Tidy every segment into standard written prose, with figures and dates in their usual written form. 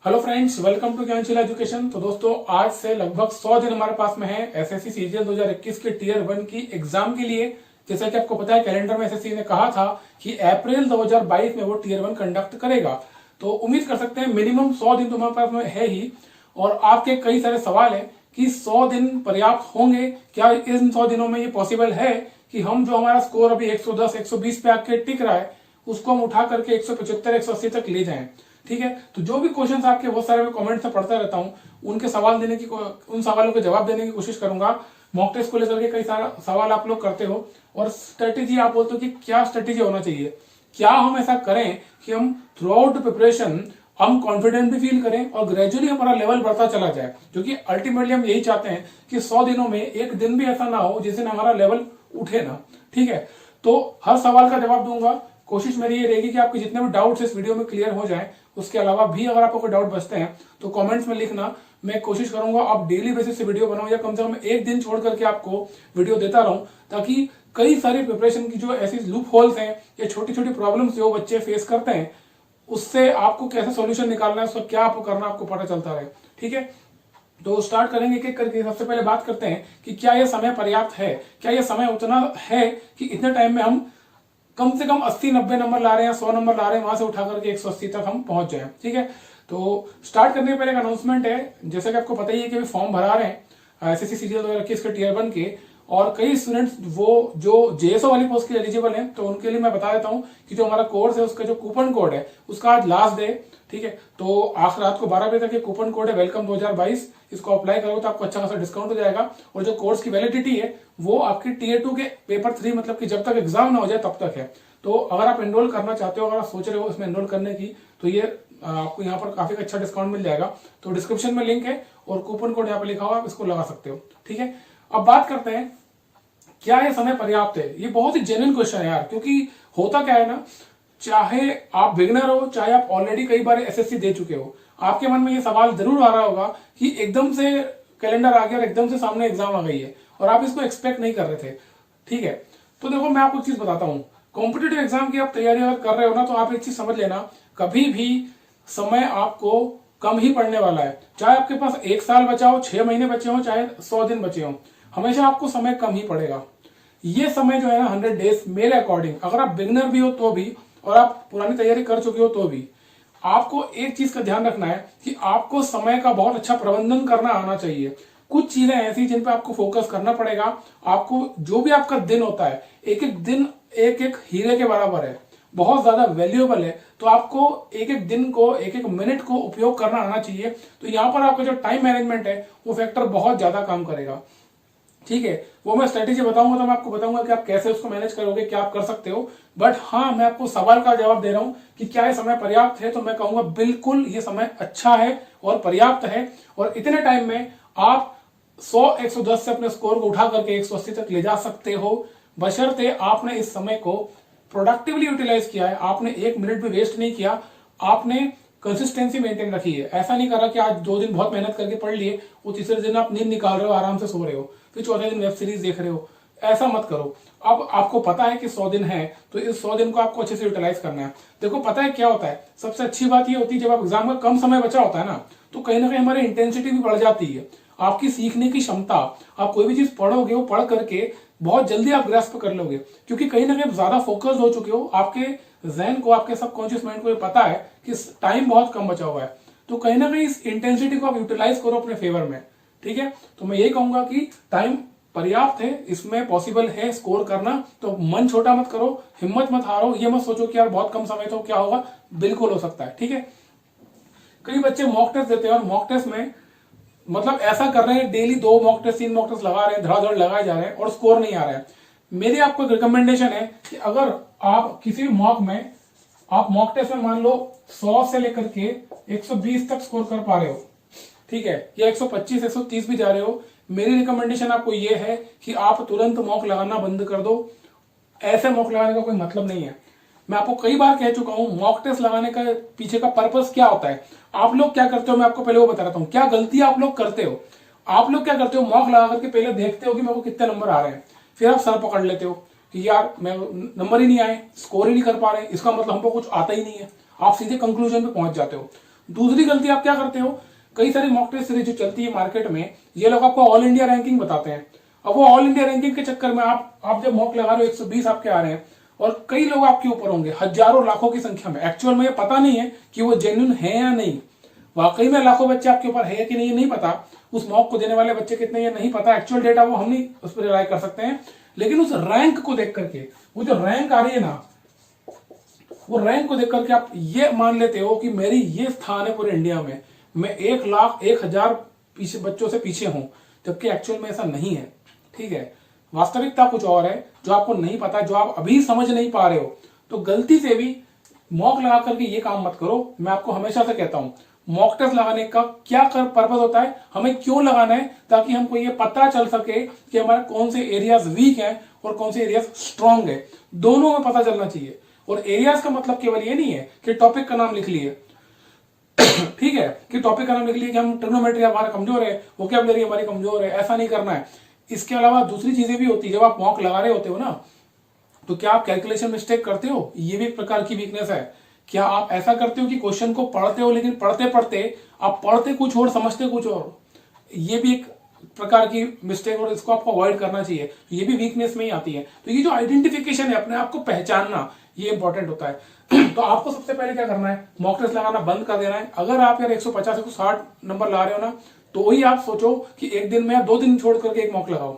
Hello friends, welcome to Gyansheel education. तो दोस्तों, आज से लगभग 100 दिन हमारे पास में है एसएससी सीजीएल 2021 के टीयर 1 की एग्जाम के लिए। जैसा कि आपको पता है, कैलेंडर में एसएससी ने कहा था कि अप्रैल 2022 में वो टीयर 1 कंडक्ट करेगा। तो उम्मीद कर सकते हैं मिनिमम 100 दिन तो हमारे पास में है ही। और आपके कई सारे सवाल है कि 100 दिन पर्याप्त होंगे क्या? इन 100 दिनों में ये पॉसिबल है कि हम जो हमारा स्कोर अभी 110 120 पे आके टिक रहा है उसको हम उठा करके 175 180 तक ले जाएं? ठीक है, तो जो भी क्वेश्चंस आपके बहुत सारे कमेंट से पढ़ता रहता हूं, उनके सवाल देने की उन सवालों के जवाब देने की कोशिश करूंगा। मॉक टेस्ट को लेकर के कई सारा सवाल आप लोग करते हो और स्ट्रेटेजी आप बोलते हो कि क्या स्ट्रेटेजी होना चाहिए, क्या हम ऐसा करें कि हम थ्रू आउट प्रिपरेशन हम कॉन्फिडेंट भी फील करें और ग्रेजुअली हमारा लेवल बढ़ता चला जाए। क्योंकि अल्टीमेटली हम यही चाहते हैं कि 100 दिनों में एक दिन भी ऐसा ना हो जिस दिन हमारा लेवल उठे ना। ठीक है, तो हर सवाल का जवाब दूंगा। कोशिश मेरी ये रहेगी कि आपके जितने भी डाउट्स इस वीडियो में क्लियर हो जाएं। उसके अलावा भी अगर आपको कोई डाउट बचते हैं तो कमेंट्स में लिखना। मैं कोशिश करूंगा आप डेली बेसिस से वीडियो बनाऊं या कम से कम एक दिन छोड़ करके आपको वीडियो देता रहूं, ताकि कई सारी प्रिपरेशन की जो ऐसी लूप होल्स हैं या छोटी छोटी प्रॉब्लम्स जो बच्चे फेस करते हैं उससे आपको कैसे सॉल्यूशन निकालना है, उसका क्या आपको करना, आपको पता चलता रहे। ठीक है, तो स्टार्ट करेंगे एक एक करके। सबसे पहले बात करते हैं कि क्या यह समय पर्याप्त है, क्या यह समय उतना है कि इतने टाइम में हम कम से कम 80-90 नंबर ला रहे हैं, 100 नंबर ला रहे हैं, वहां से उठा करके 180 तक हम पहुंच जाए। ठीक है, तो स्टार्ट करने के पहले एक अनाउंसमेंट है। जैसे कि आपको पता ही है कि अभी फॉर्म भरा रहे हैं एसएससी सीजीएल 2021 के टीयर 1 के, और कई स्टूडेंट्स वो जो जेएसओ वाली पोस्ट के एलिजिबल हैं, तो उनके लिए मैं बता देता हूं कि जो हमारा कोर्स है उसका जो कूपन कोड है उसका आज लास्ट डे। ठीक है, तो आज रात को 12 बजे तक ये कूपन कोड है वेलकम 2022, इसको अप्लाई करोगे तो आपको अच्छा खासा डिस्काउंट हो जाएगा। और जो कोर्स की वैलिडिटी है वो आपकी टीयर 2 के पेपर 3 मतलब कि जब तक एग्जाम ना हो जाए तब तक है। तो अगर आप एनरोल करना चाहते हो, अगर आप सोच रहे हो इसमें एनरोल करने की, तो ये आपको यहाँ पर काफी अच्छा डिस्काउंट मिल जाएगा। तो डिस्क्रिप्शन में लिंक है और कूपन कोड यहाँ पे लिखा हुआ, आप इसको लगा सकते हो। ठीक है, अब बात करते हैं क्या ये समय पर्याप्त है। ये बहुत ही जेन्युइन क्वेश्चन है यार, क्योंकि होता क्या है ना, चाहे आप बिगिनर हो चाहे आप ऑलरेडी कई बार एसएससी दे चुके हो, आपके मन में ये सवाल जरूर आ रहा होगा कि एकदम से कैलेंडर आ गया और एकदम से सामने एग्जाम आ गई है और आप इसको एक्सपेक्ट नहीं कर रहे थे। ठीक है, तो देखो मैं आपको एक चीज बताता हूँ। कॉम्पिटेटिव एग्जाम की आप तैयारी अगर कर रहे हो ना, तो आप एक चीज समझ लेना, कभी भी समय आपको कम ही पड़ने वाला है। चाहे आपके पास 1 साल बचा हो, 6 महीने बचे हो, चाहे 100 दिन बचे हो, हमेशा आपको समय कम ही पड़ेगा। ये समय जो है ना 100 डेज मेरे अकॉर्डिंग, अगर आप बिगनर भी हो तो भी और आप पुरानी तैयारी कर चुके हो तो भी, आपको एक चीज का ध्यान रखना है कि आपको समय का बहुत अच्छा प्रबंधन करना आना चाहिए। कुछ चीजें ऐसी जिन पे आपको फोकस करना पड़ेगा। आपको जो भी आपका दिन होता है, एक एक दिन एक एक हीरे के बराबर है, बहुत ज्यादा वैल्यूएबल है। तो आपको एक एक दिन को, एक एक मिनट को उपयोग करना आना चाहिए। तो यहाँ पर आपका जो टाइम मैनेजमेंट है वो फैक्टर बहुत ज्यादा काम करेगा। ठीक है, वो मैं स्ट्रेटेजी बताऊंगा तो मैं आपको बताऊंगा कि आप कैसे उसको मैनेज करोगे, क्या आप कर सकते हो। बट हाँ, मैं आपको सवाल का जवाब दे रहा हूं कि क्या ये समय पर्याप्त है, तो मैं कहूंगा बिल्कुल ये समय अच्छा है और पर्याप्त है। और इतने टाइम में आप 100-110 से अपने स्कोर को उठा करके 180 तक ले जा सकते हो, बशर्ते आपने इस समय को प्रोडक्टिवली यूटिलाइज किया है, आपने 1 मिनट भी वेस्ट नहीं किया, आपने कंसिस्टेंसी मेंटेन रखी है। ऐसा नहीं करा कि आज 2 दिन बहुत मेहनत करके पढ़ लिए, वो तीसरे दिन आप नींद निकाल रहे हो, आराम से सो रहे हो, फिर चौथे दिन वेब सीरीज देख रहे हो। ऐसा मत करो। अब आपको पता है कि 100 दिन है, तो इस 100 दिन को आपको अच्छे से यूटिलाइज करना है। देखो पता है क्या होता है, सबसे अच्छी बात ये होती है जब आप एग्जाम का कम समय बचा होता है ना, तो कहीं ना कहीं हमारी इंटेंसिटी भी बढ़ जाती है। आपकी सीखने की क्षमता, आप कोई भी चीज पढ़ोगे वो पढ़ करके बहुत जल्दी आप ग्रास्प कर लोगे, क्योंकि कहीं ना कहीं ज्यादा फोकस हो चुके हो। आपके जहन को, आपके सबकॉन्शियस माइंड को ये पता है कि टाइम बहुत कम बचा हुआ है। तो कहीं ना कहीं इस इंटेंसिटी को आप यूटिलाइज करो अपने फेवर में। ठीक है, तो मैं यही कहूंगा कि टाइम पर्याप्त है, इसमें पॉसिबल है स्कोर करना। तो मन छोटा मत करो, हिम्मत मत हारो, ये मत सोचो कि यार बहुत कम समय तो क्या होगा, बिल्कुल हो सकता है। ठीक है, कई बच्चे मॉक टेस्ट देते हैं और मॉक टेस्ट में मतलब ऐसा कर रहे हैं, daily 2 mock test 3 mock test लगा रहे हैं, धड़ाधड़ लगाए जा रहे हैं और स्कोर नहीं आ रहा है। मेरी आपको एक रिकमेंडेशन है कि अगर आप किसी मॉक में, आप मॉक टेस्ट में मान लो 100 से लेकर के 120 तक स्कोर कर पा रहे हो, ठीक है, या 125 130 भी जा रहे हो, मेरी रिकमेंडेशन आपको ये है कि आप तुरंत मॉक लगाना बंद कर दो। ऐसे मॉक लगाने का कोई मतलब नहीं है। मैं आपको कई बार कह चुका हूं मॉक टेस्ट लगाने का पीछे का पर्पस क्या होता है। आप लोग क्या करते हो, मैं आपको पहले वो बता रहा हूं, क्या गलती आप लोग करते हो। आप लोग क्या करते हो, मॉक लगा करके पहले देखते हो कि मेरे को कितने नंबर आ रहे हैं, फिर आप सर पकड़ लेते हो कि यार मैं नंबर ही नहीं आए, स्कोर ही नहीं कर पा रहे, इसका मतलब हमको कुछ आता ही नहीं है। आप सीधे कंक्लूजन पे पहुंच जाते हो। दूसरी गलती आप क्या करते हो, कई सारी मॉक टेस्ट सीरीज जो चलती है मार्केट में, ये लोग आपको ऑल इंडिया रैंकिंग बताते हैं। अब वो ऑल इंडिया रैंकिंग के चक्कर में आप जब मॉक लगा रहे हो 120 आपके आ रहे हैं और कई लोग आपके ऊपर होंगे हजारों लाखों की संख्या में, एक्चुअल में ये पता नहीं है कि वो जेन्युइन है या नहीं, वाकई में लाखों बच्चे आपके ऊपर है कि नहीं ये नहीं पता, उस मॉक को देने वाले बच्चे कितने ये नहीं पता, एक्चुअल डेटा वो हम नहीं उस पर रिलाई कर सकते हैं, लेकिन उस रैंक को देख करके, वो जो रैंक आ रही है ना, वो रैंक को देख करके आप ये मान लेते हो कि मेरी ये स्थान है पूरे इंडिया में, मैं 1,01,000 पीछे बच्चों से पीछे हूं, जबकि एक्चुअल में ऐसा नहीं है। ठीक है, वास्तविकता कुछ और है जो आपको नहीं पता, जो आप अभी समझ नहीं पा रहे हो। तो गलती से भी मॉक लगा करके ये काम मत करो। मैं आपको हमेशा से कहता हूं, मॉक टेस्ट लगाने का क्या पर्पस होता है, हमें क्यों लगाना है, ताकि हमको ये पता चल सके कि हमारे कौन से एरियाज वीक हैं और कौन से एरियाज स्ट्रांग है, दोनों में पता चलना चाहिए। और एरियाज का मतलब केवल ये नहीं है कि टॉपिक का नाम लिख लिए, ठीक है, कि टॉपिक का नाम लिख लिए कि हम ट्रिग्नोमेट्री हमारा कमजोर है, वोकैबुलरी हमारी कमजोर है, ऐसा नहीं करना है। इसके अलावा दूसरी चीजें भी होती है। जब आप मॉक लगा रहे होते हो ना, तो क्या आप कैलकुलेशन मिस्टेक करते हो, ये भी एक प्रकार की वीकनेस है। क्या आप ऐसा करते हो कि क्वेश्चन को पढ़ते हो लेकिन पढ़ते पढ़ते आप पढ़ते कुछ और समझते कुछ और, ये भी एक प्रकार की मिस्टेक और इसको आपको अवॉइड करना चाहिए। ये भी वीकनेस में ही आती है। तो ये जो आइडेंटिफिकेशन है, अपने आप को पहचानना, ये इंपॉर्टेंट होता है। तो आपको सबसे पहले क्या करना है, मॉक टेस्ट लगाना बंद कर देना है। अगर आप यार 150 160 नंबर ला रहे हो ना, तो वही आप सोचो कि एक दिन में या 2 दिन छोड़ करके एक मॉक लगाओ।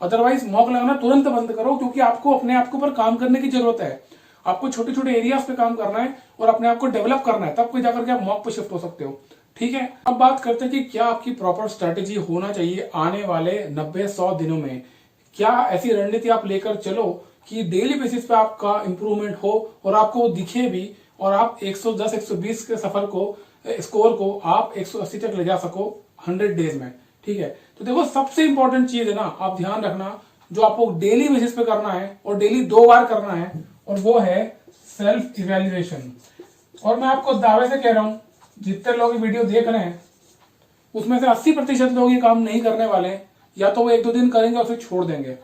अदरवाइज मॉक लगाना तुरंत बंद करो, क्योंकि आपको अपने आप के ऊपर काम करने की जरूरत है। आपको छोटे छोटे एरियाज पे काम करना है और अपने आप को डेवलप करना है, तब कोई जाकर के आप मॉक पे शिफ्ट हो सकते हो। ठीक है, अब बात करते हैं कि क्या आपकी प्रॉपर स्ट्रेटेजी होना चाहिए आने वाले 90-100 दिनों में। क्या ऐसी रणनीति आप लेकर चलो कि डेली बेसिस पे आपका इंप्रूवमेंट हो और आपको दिखे भी, और आप 110-120 के सफर को स्कोर को आप 180 तक ले जा सको 100 डेज में। ठीक है, तो देखो सबसे इंपॉर्टेंट चीज है ना, आप ध्यान रखना, जो आपको डेली बेसिस पे करना है और डेली 2 बार करना है, और वो है सेल्फ इवैल्यूएशन। और मैं आपको दावे से कह रहा हूं, जितने लोग वीडियो देख रहे हैं उसमें से 80% लोग ये काम नहीं करने वाले हैं, या तो वो 1-2 दिन करेंगे और फिर छोड़ देंगे।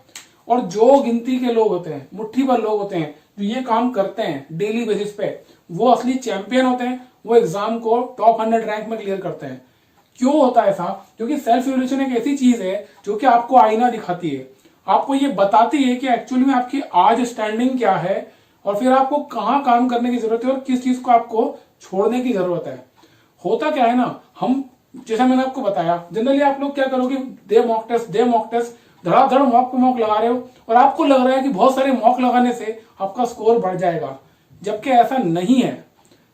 और जो गिनती के लोग होते हैं, मुट्ठी भर लोग होते हैं जो ये काम करते हैं डेली बेसिस पे, वो असली चैंपियन होते हैं। वो एग्जाम को टॉप 100 रैंक में क्लियर करते हैं। क्यों होता है ऐसा? क्योंकि सेल्फ इवैल्यूएशन एक ऐसी चीज है जो कि आपको आईना दिखाती है, आपको ये बताती है कि एक्चुअली में आपकी आज स्टैंडिंग क्या है, और फिर आपको कहाँ काम करने की जरूरत है और किस चीज को आपको छोड़ने की जरूरत है। होता क्या है ना, हम जैसा मैंने आपको बताया, जनरली आप लोग क्या करोगे, दे मॉक टेस्ट, धड़ाधड़ मॉक पे मॉक लगा रहे हो, और आपको लग रहा है कि बहुत सारे मॉक लगाने से आपका स्कोर बढ़ जाएगा, जबकि ऐसा नहीं है।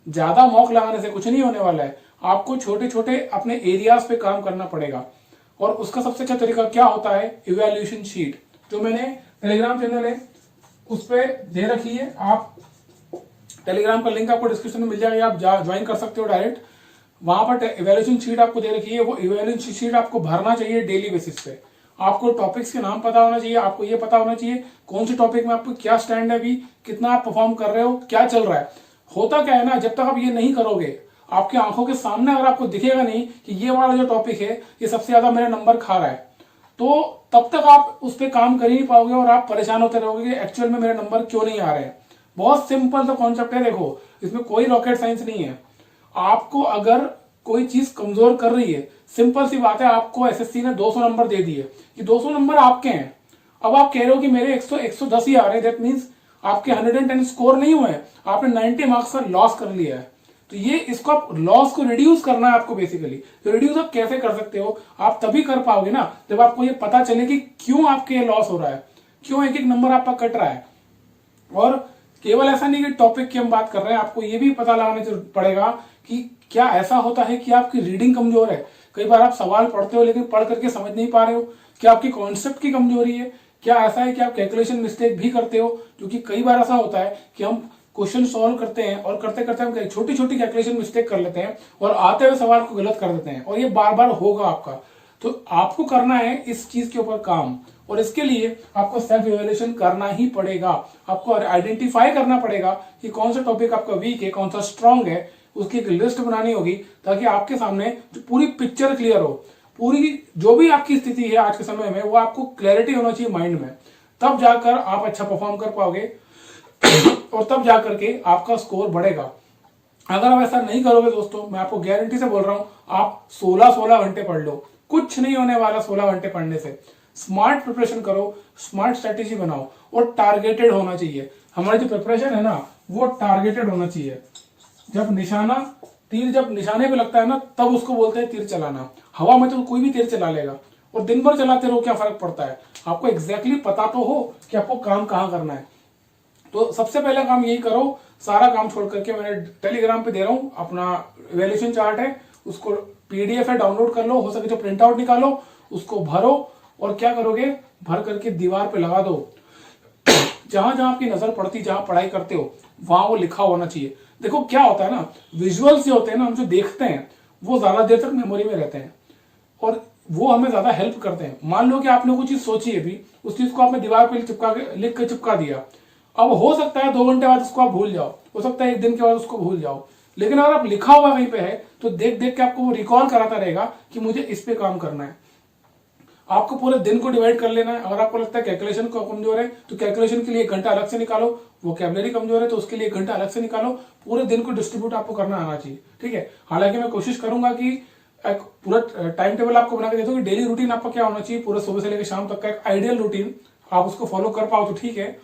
ज्यादा मॉक लगाने से कुछ नहीं होने वाला है। आपको छोटे छोटे अपने एरियाज पे काम करना पड़ेगा, और उसका सबसे अच्छा तरीका क्या होता है, इवैल्यूएशन शीट, जो मैंने टेलीग्राम चैनल है उस पर दे रखी है। आप टेलीग्राम का लिंक आपको डिस्क्रिप्शन में मिल जाएगा, आप ज्वाइन कर सकते हो डायरेक्ट। वहां पर इवैल्यूएशन शीट आपको दे रखी है, वो इवैल्यूएशन शीट आपको भरना चाहिए डेली बेसिस पे। आपको टॉपिक्स के नाम पता होना चाहिए, आपको ये पता होना चाहिए कौन सी टॉपिक में आपको क्या स्टैंड है, अभी कितना आप परफॉर्म कर रहे हो, क्या चल रहा है। होता क्या है ना, जब तक आप ये नहीं करोगे, आपके आंखों के सामने अगर आपको दिखेगा नहीं कि ये वाला जो टॉपिक है ये सबसे ज्यादा मेरा नंबर खा रहा है, तो तब तक आप उस पर काम कर ही नहीं पाओगे और आप परेशान होते रहोगे कि एक्चुअल में मेरे नंबर क्यों नहीं आ रहे हैं। बहुत सिंपल सा कॉन्सेप्ट है, देखो इसमें कोई रॉकेट साइंस नहीं है। आपको अगर कोई चीज कमजोर कर रही है, सिंपल सी बात है, आपको एसएससी ने 200 नंबर दे दिए, ये 200 नंबर आपके हैं। अब आप कह रहे हो कि मेरे 110 ही आ रहे हैं, दैट मीन्स आपके 110 स्कोर नहीं हुए हैं, आपने 90 मार्क्स का लॉस कर लिया है। तो ये इसको आप लॉस को रिड्यूस करना है आपको बेसिकली। तो रिड्यूस आप कैसे कर सकते हो, आप तभी कर पाओगे ना जब आपको ये पता चले कि क्यों आपके ये लॉस हो रहा है, क्यों एक एक नंबर आपका कट रहा है। और केवल ऐसा नहीं कि टॉपिक की हम बात कर रहे हैं, आपको ये भी पता लगाना पड़ेगा कि क्या ऐसा होता है कि आपकी रीडिंग कमजोर है। कई बार आप सवाल पढ़ते हो लेकिन पढ़ करके समझ नहीं पा रहे हो, क्या आपकी कॉन्सेप्ट की कमजोरी है, क्या ऐसा है कि आप कैलकुलेशन मिस्टेक भी करते हो। क्योंकि कई बार ऐसा होता है कि हम क्वेश्चन सॉल्व करते हैं और करते करते हम छोटी छोटी कैलकुलेशन मिस्टेक कर लेते हैं और आते हुए सवाल को गलत कर देते हैं, और ये बार बार होगा आपका। तो आपको करना है इस चीज के ऊपर काम, और इसके लिए आपको सेल्फ इवैल्यूएशन करना ही पड़ेगा। आपको आइडेंटिफाई करना पड़ेगा कि कौन सा टॉपिक आपका वीक है, कौन सा स्ट्रांग है, उसकी एक लिस्ट बनानी होगी, ताकि आपके सामने जो पूरी पिक्चर क्लियर हो, पूरी जो भी आपकी स्थिति है आज के समय में, वो आपको क्लैरिटी होना चाहिए माइंड में। तब जाकर आप अच्छा परफॉर्म कर पाओगे और तब जाकर के आपका स्कोर बढ़ेगा। अगर आप ऐसा नहीं करोगे दोस्तों, मैं आपको गारंटी से बोल रहा हूं, आप 16-16 घंटे पढ़ लो, कुछ नहीं होने वाला 16 घंटे पढ़ने से। स्मार्ट प्रिपरेशन करो, स्मार्ट स्ट्रेटेजी बनाओ और टारगेटेड होना चाहिए। हमारी जो प्रिपरेशन है ना, वो टारगेटेड होना चाहिए। जब निशाना, तीर जब निशाने पे लगता है ना, तब उसको बोलते हैं तीर चलाना। हवा में तो कोई भी तीर चला लेगा, और दिन भर चलाते रहो, क्या फर्क पड़ता है। आपको एग्जैक्टली पता तो हो कि आपको काम कहाँ करना है। तो सबसे पहला काम यही करो, सारा काम छोड़ करके, मैंने टेलीग्राम पे दे रहा हूं अपना इवैल्यूएशन चार्ट है, उसको पीडीएफ है, डाउनलोड कर लो, हो सके तो प्रिंट आउट निकालो, उसको भरो, और क्या करोगे, भर करके दीवार पे लगा दो। जहां जहां आपकी नजर पड़ती, जहां पढ़ाई करते हो, वहां वो लिखा होना चाहिए। देखो क्या होता है ना, विजुअल से होते हैं ना, हम जो देखते हैं वो ज्यादा देर तक मेमोरी में रहते हैं और वो हमें ज्यादा हेल्प करते हैं। मान लो कि आपने कोई चीज सोची है भी, उस चीज को आपने दीवार पे चिपका के, लिख के चिपका दिया। अब हो सकता है 2 घंटे बाद उसको आप भूल जाओ, हो सकता है 1 दिन के बाद उसको भूल जाओ, लेकिन अगर आप लिखा हुआ कहीं पे है तो देख देख के आपको वो रिकॉल कराता रहेगा कि मुझे इस पे काम करना है। आपको पूरे दिन को डिवाइड कर लेना है। अगर आपको लगता है कैलकुलेशन को कमजोर है तो कैलकुलेशन के लिए 1 घंटा अलग से निकालो, वोकैबुलरी कमजोर है तो उसके लिए 1 घंटा अलग से निकालो। पूरे दिन को डिस्ट्रीब्यूट आपको करना आना चाहिए, ठीक है। हालांकि मैं कोशिश करूंगा कि एक पूरा टाइम टेबल आपको बना के दे दूं कि डेली रूटीन आपका क्या होना चाहिए, पूरे सुबह से लेकर शाम तक का एक आइडियल रूटीन, आप उसको फॉलो कर पाओ तो ठीक है।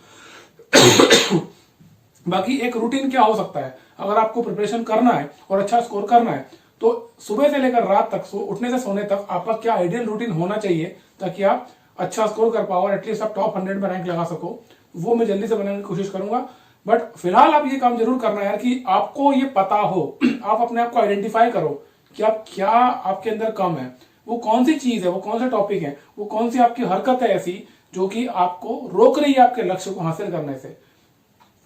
बाकी एक रूटीन क्या हो सकता है, अगर आपको प्रिपरेशन करना है और अच्छा स्कोर करना है तो सुबह से लेकर रात तक, उठने से सोने तक आपका क्या आइडियल रूटीन होना चाहिए ताकि आप अच्छा स्कोर कर पाओ और एटलीस्ट आप टॉप 100 में रैंक लगा सको, वो मैं जल्दी से बनाने की कोशिश करूंगा। बट फिलहाल आप ये काम जरूर करना है यार कि आपको ये पता हो, आप अपने आप को आइडेंटिफाई करो कि आप क्या, आपके अंदर कम है, वो कौन सी चीज है, वो कौन सा टॉपिक है, वो कौन सी आपकी हरकत है ऐसी जो कि आपको रोक रही है आपके लक्ष्य को हासिल करने से।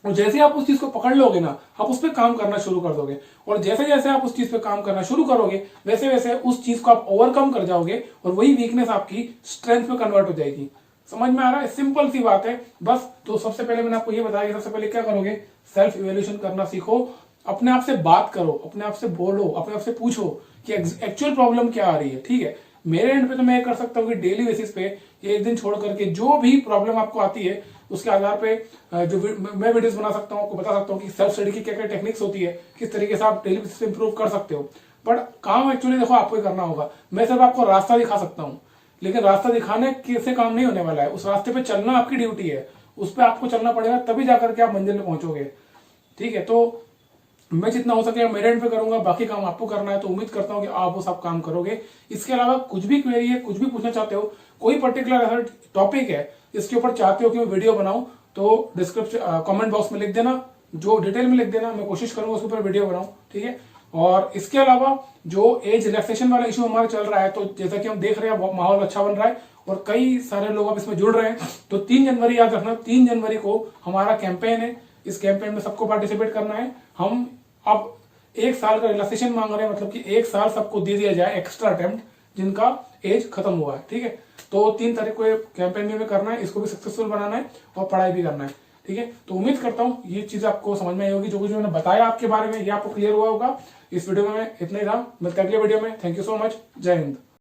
और जैसे आप उस चीज को पकड़ लोगे ना, आप उस पर काम करना शुरू कर दोगे, और जैसे जैसे आप उस चीज पे काम करना शुरू करोगे वैसे वैसे उस चीज को आप ओवरकम कर जाओगे और वही वीकनेस आपकी स्ट्रेंथ में कन्वर्ट हो जाएगी। समझ में आ रहा है? सिंपल सी बात है बस। तो सबसे पहले मैंने आपको ये बताया कि सबसे पहले क्या करोगे, सेल्फ इवेल्यूशन करना सीखो, अपने आप से बात करो, अपने आप से बोलो, अपने आप से पूछो कि एक्चुअल प्रॉब्लम क्या आ रही है, ठीक है। मेरे एंड पे तो मैं ये कर सकता हूँ कि डेली बेसिस पे एक दिन छोड़ करके जो भी प्रॉब्लम आपको आती है उसके आधार पे जो मैं वीडियोस बना सकता हूँ, आपको बता सकता हूँ कि सेल्फ स्टडी की क्या क्या टेक्निक्स होती है, किस तरीके से आप डेली बेसिस पे इंप्रूव कर सकते हो। बट काम एक्चुअली देखो आपको ही करना होगा। मैं सिर्फ आपको रास्ता दिखा सकता हूँ, लेकिन रास्ता दिखाने से काम नहीं होने वाला है, उस रास्ते पे चलना आपकी ड्यूटी है, उस पर आपको चलना पड़ेगा, तभी जाकर के आप मंजिल में पहुंचोगे, ठीक है। तो मैं जितना हो सके मेरे एंड पे करूंगा, बाकी काम आपको करना है, तो उम्मीद करता हूं कि आप वो सब काम करोगे। इसके अलावा कुछ भी क्वेरी है, कुछ भी पूछना चाहते हो, कोई पर्टिकुलर ऐसा टॉपिक है जिसके ऊपर चाहते हो कि मैं वीडियो बनाऊं, तो डिस्क्रिप्शन कमेंट बॉक्स में लिख देना, जो डिटेल में लिख देना, मैं कोशिश करूंगा उसके ऊपर वीडियो बनाऊं, ठीक है। और इसके अलावा जो एज रिलैक्सेशन वाला इशू हमारा चल रहा है, तो जैसा कि हम देख रहे हैं माहौल अच्छा बन रहा है और कई सारे लोग अब इसमें जुड़ रहे हैं, तो 3 जनवरी याद रखना, 3 जनवरी को हमारा कैंपेन है। इस कैंपेन में सबको पार्टिसिपेट करना है। हम अब 1 साल का रिलैक्सेशन मांग रहे हैं, मतलब कि 1 साल सबको दे दिया जाए एक्स्ट्रा अटेम्प्ट जिनका एज खत्म हुआ है, ठीक है। तो 3 तारीख को कैंपेन भी करना है, इसको भी सक्सेसफुल बनाना है और पढ़ाई भी करना है, ठीक है। तो उम्मीद करता हूँ ये चीज आपको समझ में आई होगी, जो कुछ मैंने बताया आपके बारे में ये आपको क्लियर हुआ होगा। इस वीडियो में इतना ही था, मिलते हैं अगले वीडियो में। थैंक यू सो मच, जय हिंद।